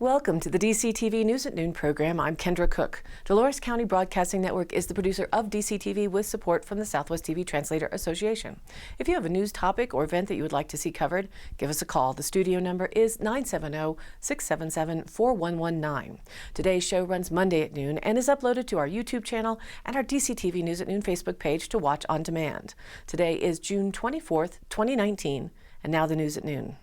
Welcome to the DCTV News at Noon program. I'm Kendra Cook. Dolores County Broadcasting Network is the producer of DCTV with support from the Southwest TV Translator Association. If you have a news topic or event that you would like to see covered, give us a call. The studio number is 970-677-4119. Today's show runs Monday at noon and is uploaded to our YouTube channel and our DCTV News at Noon Facebook page to watch on demand. Today is June 24th, 2019, and now the news at noon.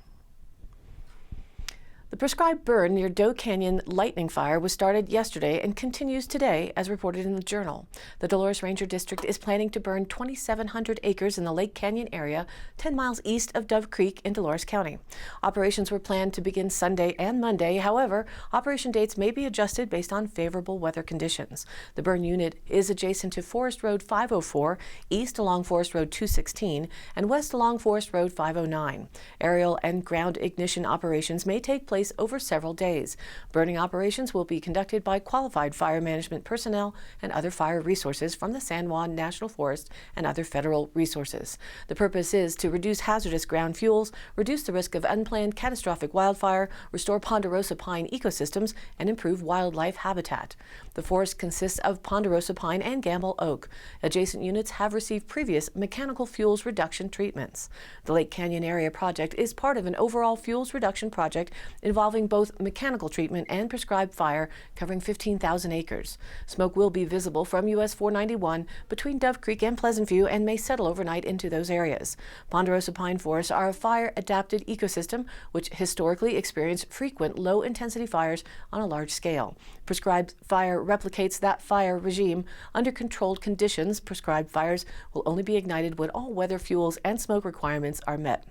The prescribed burn near Doe Canyon lightning fire was started yesterday and continues today, as reported in the Journal. The Dolores Ranger District is planning to burn 2,700 acres in the Lake Canyon area, 10 miles east of Dove Creek in Dolores County. Operations were planned to begin Sunday and Monday. However, operation dates may be adjusted based on favorable weather conditions. The burn unit is adjacent to Forest Road 504, east along Forest Road 216, and west along Forest Road 509. Aerial and ground ignition operations may take place over several days. Burning operations will be conducted by qualified fire management personnel and other fire resources from the San Juan National Forest and other federal resources. The purpose is to reduce hazardous ground fuels, reduce the risk of unplanned catastrophic wildfire, restore ponderosa pine ecosystems, and improve wildlife habitat. The forest consists of ponderosa pine and gamble oak. Adjacent units have received previous mechanical fuels reduction treatments. The Lake Canyon Area Project is part of an overall fuels reduction project involving both mechanical treatment and prescribed fire covering 15,000 acres. Smoke will be visible from US 491 between Dove Creek and Pleasant View and may settle overnight into those areas. Ponderosa pine forests are a fire-adapted ecosystem which historically experienced frequent low-intensity fires on a large scale. Prescribed fire replicates that fire regime. Under controlled conditions, prescribed fires will only be ignited when all weather fuels and smoke requirements are met.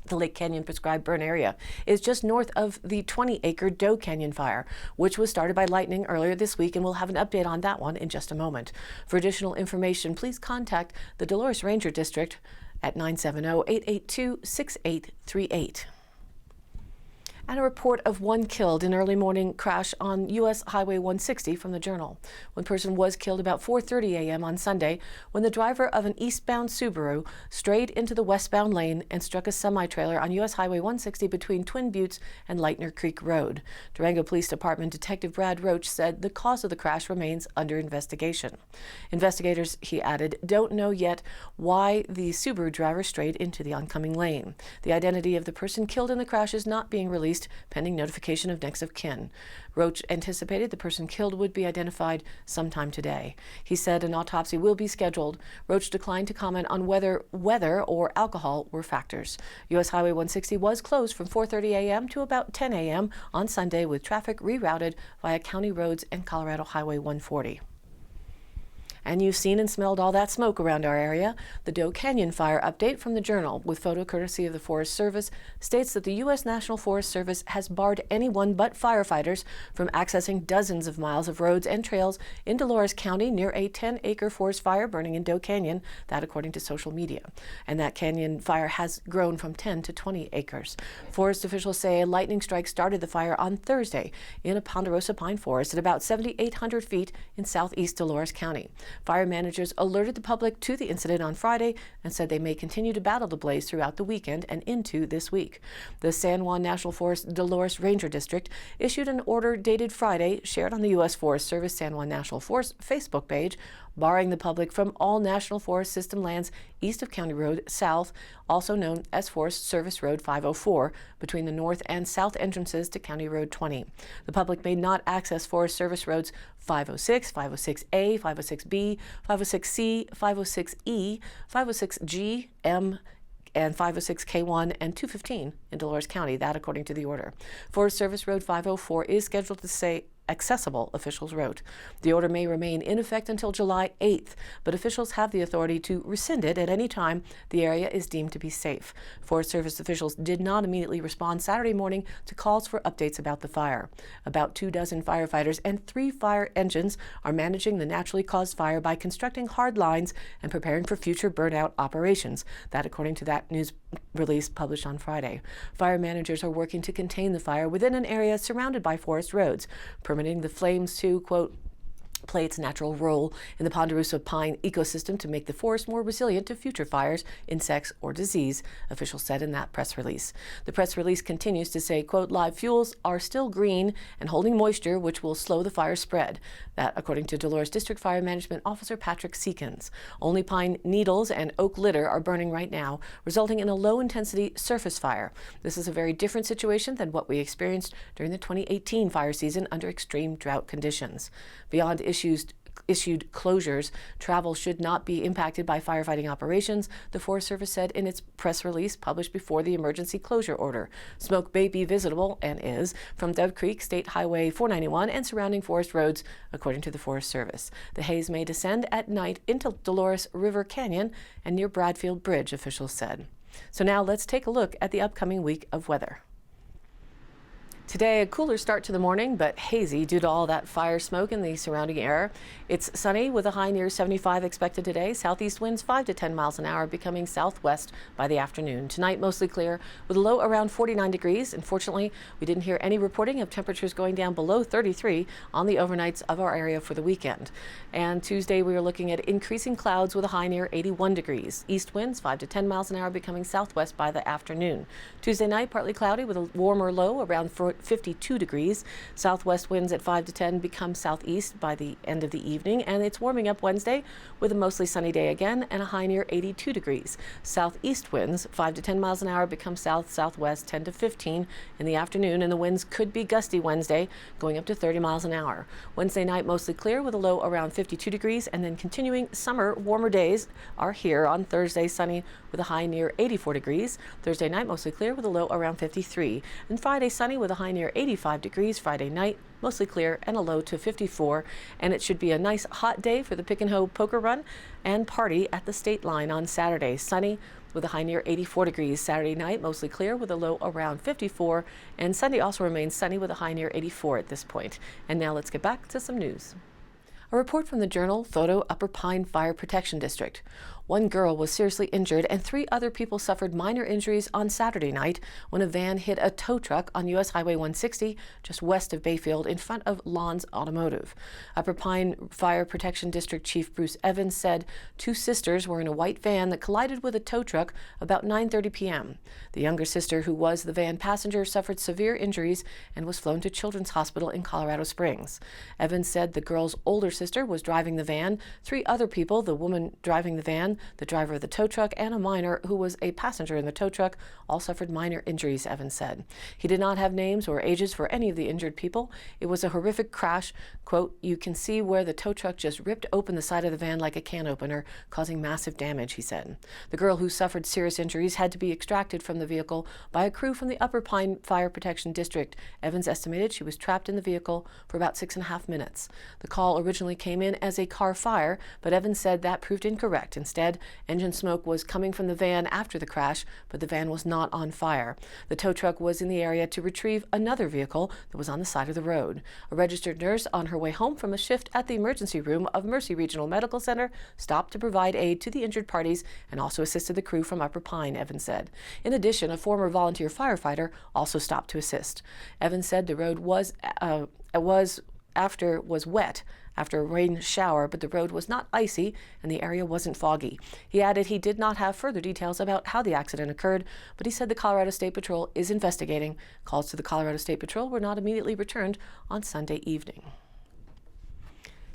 The Lake Canyon prescribed burn area is just north of the 20-acre Doe Canyon fire, which was started by lightning earlier this week, and we'll have an update on that one in just a moment. For additional information, please contact the Dolores Ranger District at 970-882-6838. And a report of one killed in early morning crash on U.S. Highway 160 from the Journal. One person was killed about 4:30 a.m. on Sunday when the driver of an eastbound Subaru strayed into the westbound lane and struck a semi-trailer on U.S. Highway 160 between Twin Buttes and Lightner Creek Road. Durango Police Department Detective Brad Roach said the cause of the crash remains under investigation. Investigators, he added, don't know yet why the Subaru driver strayed into the oncoming lane. The identity of the person killed in the crash is not being released pending notification of next of kin. Roach anticipated the person killed would be identified sometime today. He said an autopsy will be scheduled. Roach declined to comment on whether weather or alcohol were factors. U.S. Highway 160 was closed from 4:30 a.m. to about 10 a.m. on Sunday with traffic rerouted via county roads and Colorado Highway 140. And you've seen and smelled all that smoke around our area. The Doe Canyon fire update from the Journal, with photo courtesy of the Forest Service, states that the U.S. National Forest Service has barred anyone but firefighters from accessing dozens of miles of roads and trails in Dolores County near a 10-acre forest fire burning in Doe Canyon, that according to social media. And that canyon fire has grown from 10 to 20 acres. Forest officials say a lightning strike started the fire on Thursday in a ponderosa pine forest at about 7,800 feet in southeast Dolores County. Fire managers alerted the public to the incident on Friday and said they may continue to battle the blaze throughout the weekend and into this week. The San Juan National Forest Dolores Ranger District issued an order dated Friday, shared on the U.S. Forest Service San Juan National Forest Facebook page, barring the public from all National Forest System lands east of County Road South, also known as Forest Service Road 504, between the north and south entrances to County Road 20. The public may not access Forest Service Roads 506, 506A, 506B, 506C, 506E, 506G, M, and 506K1 and 215 in Dolores County, that according to the order. Forest Service Road 504 is scheduled to stay accessible, officials wrote. The order may remain in effect until July 8th, but officials have the authority to rescind it at any time the area is deemed to be safe. Forest Service officials did not immediately respond Saturday morning to calls for updates about the fire. About 24 firefighters and 3 fire engines are managing the naturally caused fire by constructing hard lines and preparing for future burnout operations. That according to that news release published on Friday. Fire managers are working to contain the fire within an area surrounded by forest roads, permitting the flames to, quote, play its natural role in the ponderosa pine ecosystem to make the forest more resilient to future fires, insects, or disease, officials said in that press release. The press release continues to say, quote, live fuels are still green and holding moisture, which will slow the fire spread. That, according to Dolores District Fire Management Officer Patrick Seekins. Only pine needles and oak litter are burning right now, resulting in a low-intensity surface fire. This is a very different situation than what we experienced during the 2018 fire season under extreme drought conditions. Beyond issued closures, travel should not be impacted by firefighting operations, the Forest Service said in its press release published before the emergency closure order. Smoke may be visible, and is, from Dove Creek, State Highway 491, and surrounding forest roads, according to the Forest Service. The haze may descend at night into Dolores River Canyon and near Bradfield Bridge, officials said. So now let's take a look at the upcoming week of weather. Today, a cooler start to the morning, but hazy due to all that fire smoke in the surrounding air. It's sunny with a high near 75 expected today. Southeast winds 5 to 10 miles an hour, becoming southwest by the afternoon. Tonight, mostly clear with a low around 49 degrees. Unfortunately, we didn't hear any reporting of temperatures going down below 33 on the overnights of our area for the weekend. And Tuesday, we are looking at increasing clouds with a high near 81 degrees. East winds 5 to 10 miles an hour, becoming southwest by the afternoon. Tuesday night, partly cloudy with a warmer low around 52 degrees. Southwest winds at 5 to 10 become southeast by the end of the evening, and it's warming up Wednesday with a mostly sunny day again and a high near 82 degrees. Southeast winds 5 to 10 miles an hour become south-southwest 10 to 15 in the afternoon, and the winds could be gusty Wednesday, going up to 30 miles an hour. Wednesday night mostly clear with a low around 52 degrees, and then continuing summer warmer days are here on Thursday, sunny with a high near 84 degrees. Thursday night mostly clear with a low around 53, and Friday sunny with a high near 85 degrees. Friday night mostly clear and a low to 54, and it should be a nice hot day for the Pick and Hoe poker run and party at the state line on Saturday. Sunny with a high near 84 degrees. Saturday night mostly clear with a low around 54, and Sunday also remains sunny with a high near 84 at this point. And now let's get back to some news. A report from the Journal Photo Upper Pine Fire Protection District. One girl was seriously injured and 3 other people suffered minor injuries on Saturday night when a van hit a tow truck on U.S. Highway 160 just west of Bayfield in front of Lawns Automotive. Upper Pine Fire Protection District Chief Bruce Evans said 2 sisters were in a white van that collided with a tow truck about 9:30 p.m. The younger sister, who was the van passenger, suffered severe injuries and was flown to Children's Hospital in Colorado Springs. Evans said the girl's older sister was driving the van. 3 other people, the woman driving the van, the driver of the tow truck, and a minor who was a passenger in the tow truck, all suffered minor injuries, Evans said. He did not have names or ages for any of the injured people. It was a horrific crash. Quote, you can see where the tow truck just ripped open the side of the van like a can opener, causing massive damage, he said. The girl who suffered serious injuries had to be extracted from the vehicle by a crew from the Upper Pine Fire Protection District. Evans estimated she was trapped in the vehicle for about 6.5 minutes. The call originally came in as a car fire, but Evans said that proved incorrect. Instead, engine smoke was coming from the van after the crash, but the van was not on fire. The tow truck was in the area to retrieve another vehicle that was on the side of the road. A registered nurse on her way home from a shift at the emergency room of Mercy Regional Medical Center stopped to provide aid to the injured parties and also assisted the crew from Upper Pine, Evans said. In addition, a former volunteer firefighter also stopped to assist. Evans said the road was wet after a rain shower, but the road was not icy and the area wasn't foggy. He added he did not have further details about how the accident occurred, but he said the Colorado State Patrol is investigating. Calls to the Colorado State Patrol were not immediately returned on Sunday evening.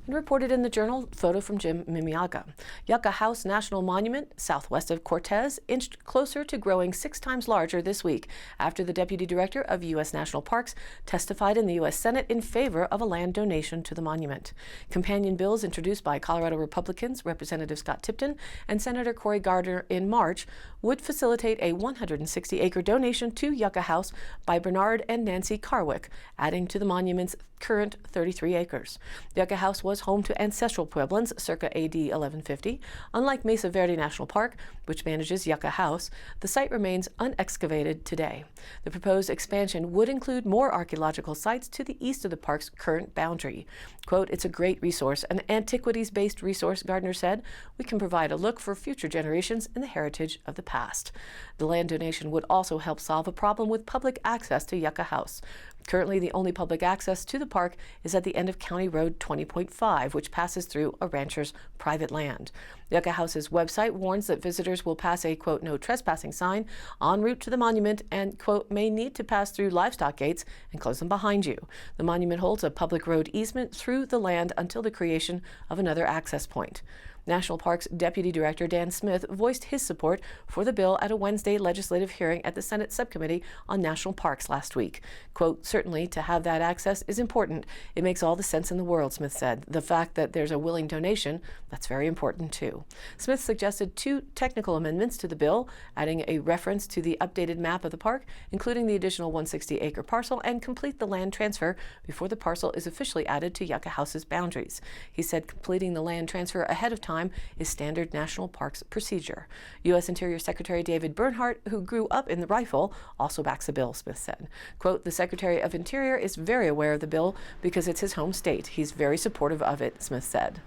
And reported in the Journal, photo from Jim Mimiaga. Yucca House National Monument, southwest of Cortez, inched closer to growing 6 times larger this week after the Deputy Director of U.S. National Parks testified in the U.S. Senate in favor of a land donation to the monument. Companion bills introduced by Colorado Republicans Representative Scott Tipton and Senator Cory Gardner in March would facilitate a 160-acre donation to Yucca House by Bernard and Nancy Carwick, adding to the monument's current 33 acres. Yucca House was home to ancestral Pueblans circa AD 1150. Unlike Mesa Verde National Park, which manages Yucca House, the site remains unexcavated today. The proposed expansion would include more archaeological sites to the east of the park's current boundary. Quote, it's a great resource, an antiquities-based resource, Gardner said. We can provide a look for future generations in the heritage of the past. The land donation would also help solve a problem with public access to Yucca House. Currently, the only public access to the park is at the end of County Road 20.5, which passes through a rancher's private land. Yucca House's website warns that visitors will pass a, quote, no trespassing sign en route to the monument and, quote, may need to pass through livestock gates and close them behind you. The monument holds a public road easement through the land until the creation of another access point. National Parks Deputy Director Dan Smith voiced his support for the bill at a Wednesday legislative hearing at the Senate Subcommittee on National Parks last week. Quote, certainly to have that access is important. It makes all the sense in the world, Smith said. The fact that there's a willing donation, that's very important too. Smith suggested 2 technical amendments to the bill, adding a reference to the updated map of the park, including the additional 160-acre parcel, and complete the land transfer before the parcel is officially added to Yucca House's boundaries. He said completing the land transfer ahead of time is standard national parks procedure. U.S. Interior Secretary David Bernhardt, who grew up in the Rifle, also backs the bill, Smith said. Quote, the Secretary of Interior is very aware of the bill because it's his home state. He's very supportive of it, Smith said.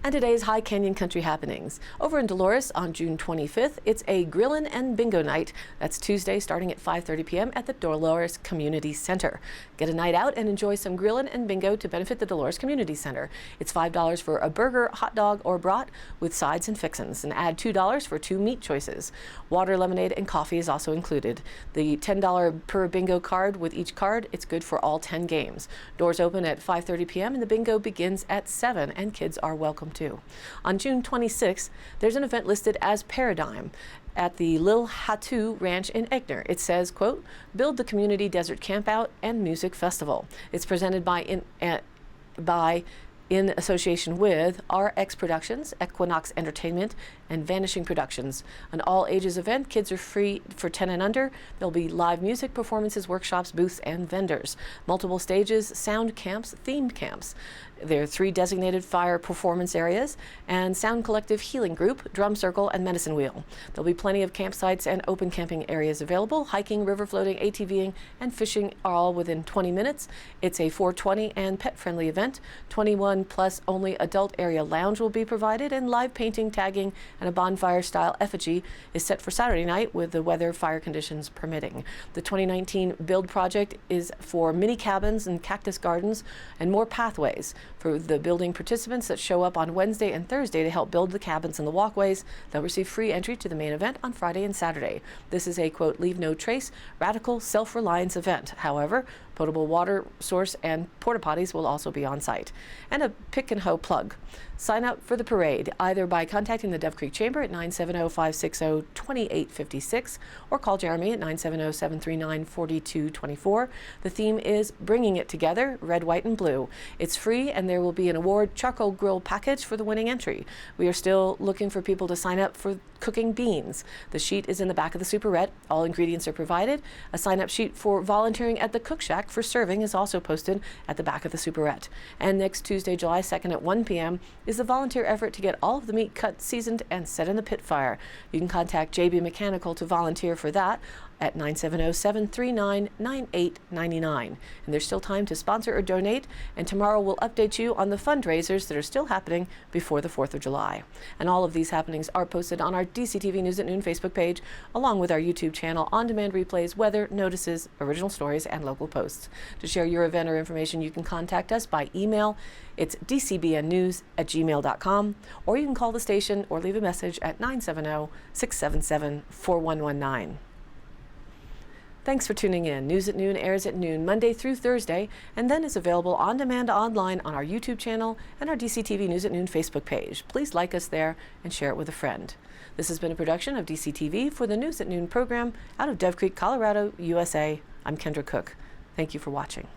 And today's High Canyon Country happenings. Over in Dolores on June 25th, it's a Grillin' and Bingo night. That's Tuesday starting at 5:30 p.m. at the Dolores Community Center. Get a night out and enjoy some grillin' and bingo to benefit the Dolores Community Center. It's $5 for a burger, hot dog, or brat with sides and fixins, and add $2 for 2 meat choices. Water, lemonade, and coffee is also included. The $10 per bingo card with each card, it's good for all 10 games. Doors open at 5:30 p.m. and the bingo begins at 7, and kids are welcome too. On June 26th, there's an event listed as Paradigm at the Lil Hatu Ranch in Egner. It says, quote, build the community desert campout and music festival. It's presented in association with RX Productions, Equinox Entertainment, and Vanishing Productions. An all-ages event. Kids are free for 10 and under. There'll be live music, performances, workshops, booths, and vendors. Multiple stages, sound camps, themed camps. There are 3 designated fire performance areas and Sound Collective Healing Group, Drum Circle, and Medicine Wheel. There'll be plenty of campsites and open camping areas available. Hiking, river floating, ATVing, and fishing are all within 20 minutes. It's a 420 and pet-friendly event. 21 plus only adult area lounge will be provided, and live painting, tagging, and a bonfire-style effigy is set for Saturday night with the weather fire conditions permitting. The 2019 build project is for mini cabins and cactus gardens and more pathways for the building participants that show up on Wednesday and Thursday to help build the cabins and the walkways. They'll receive free entry to the main event on Friday and Saturday. This is a, quote, leave no trace, radical self-reliance event. However, potable water source and porta potties will also be on site. And a pick and hoe plug. Sign up for the parade either by contacting the Dove Creek Chamber at 970-560-2856 or call Jeremy at 970-739-4224. The theme is Bringing It Together, Red, White, and Blue. It's free, and there will be an award charcoal grill package for the winning entry. We are still looking for people to sign up for cooking beans. The sheet is in the back of the superette. All ingredients are provided. A sign-up sheet for volunteering at the Cook Shack for serving is also posted at the back of the superette. And next Tuesday, July 2nd at 1 p.m. is the volunteer effort to get all of the meat cut, seasoned, and set in the pit fire. You can contact JB Mechanical to volunteer for that at 970-739-9899. And there's still time to sponsor or donate, and tomorrow we'll update you on the fundraisers that are still happening before the 4th of July. And all of these happenings are posted on our DCTV News at Noon Facebook page, along with our YouTube channel, on-demand replays, weather, notices, original stories, and local posts. To share your event or information, you can contact us by email. It's dcbnnews@gmail.com, or you can call the station or leave a message at 970-677-4119. Thanks for tuning in. News at Noon airs at noon Monday through Thursday, and then is available on demand online on our YouTube channel and our DCTV News at Noon Facebook page. Please like us there and share it with a friend. This has been a production of DCTV for the News at Noon program out of Dove Creek, Colorado, USA. I'm Kendra Cook. Thank you for watching.